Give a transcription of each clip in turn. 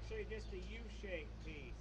actually just a U-shaped piece.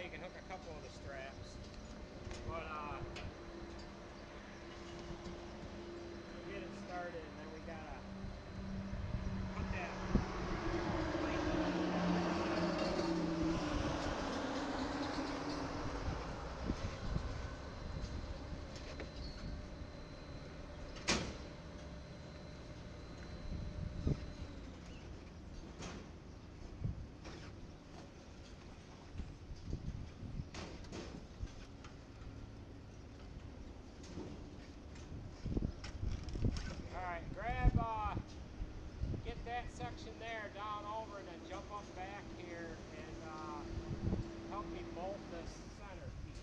you can hook a couple of the straps. But we'll get it started, and then we gotta put that get that section there down over, and then jump up back here and help me bolt this center piece.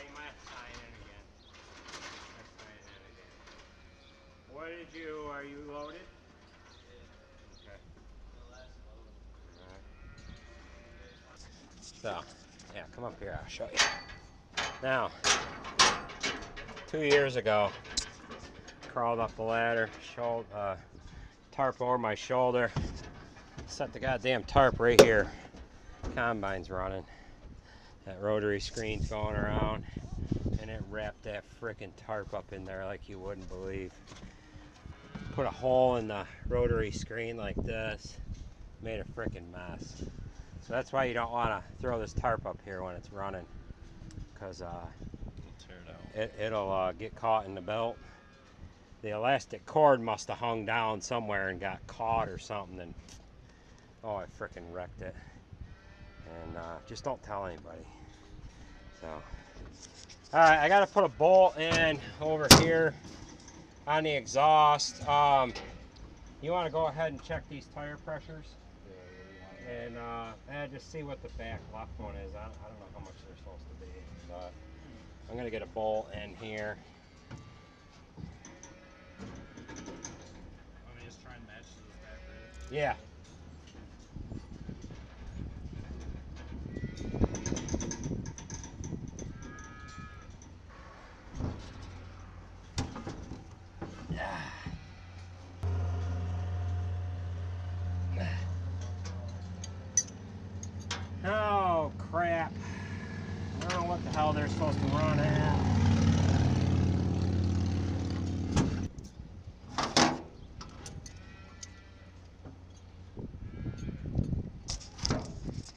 You might have to tie it in again. Let's tie it in again. What did you, are you loaded? Yeah. Okay. The last load. Alright. So, yeah, come up here, I'll show you. Now, 2 years ago, crawled up the ladder, tarp over my shoulder, set the goddamn tarp right here. Combine's running. That rotary screen's going around, and it wrapped that freaking tarp up in there like you wouldn't believe. Put a hole in the rotary screen like this. Made a freaking mess. So that's why you don't want to throw this tarp up here when it's running, because it'll get caught in the belt. The elastic cord must have hung down somewhere and got caught or something, and oh, I freaking wrecked it. And just don't tell anybody. So, all right, I got to put a bolt in over here on the exhaust. You want to go ahead and check these tire pressures, and just see what the back left one is. I don't know how much they're supposed to be, but I'm gonna get a bolt in here. Want me to just try and match this back read? Yeah. Oh crap. I don't know what the hell they're supposed to run at.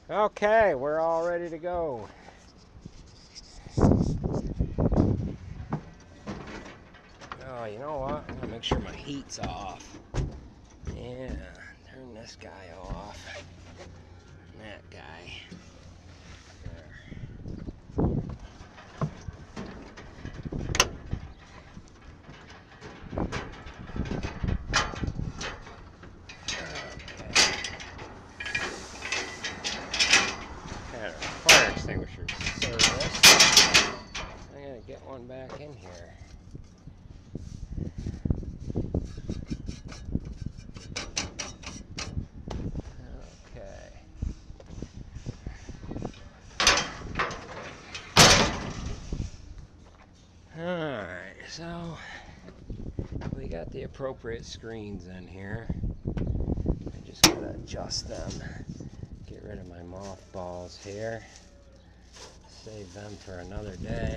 Okay, we're all ready to go. Oh, you know what? I'm gonna make sure my heat's off. Yeah, turn this guy off. And that guy. Fire extinguisher service. I'm gonna get one back in here. Okay. Alright, so we got the appropriate screens in here. I just gotta adjust them. Get rid of my mothballs here. Save them for another day.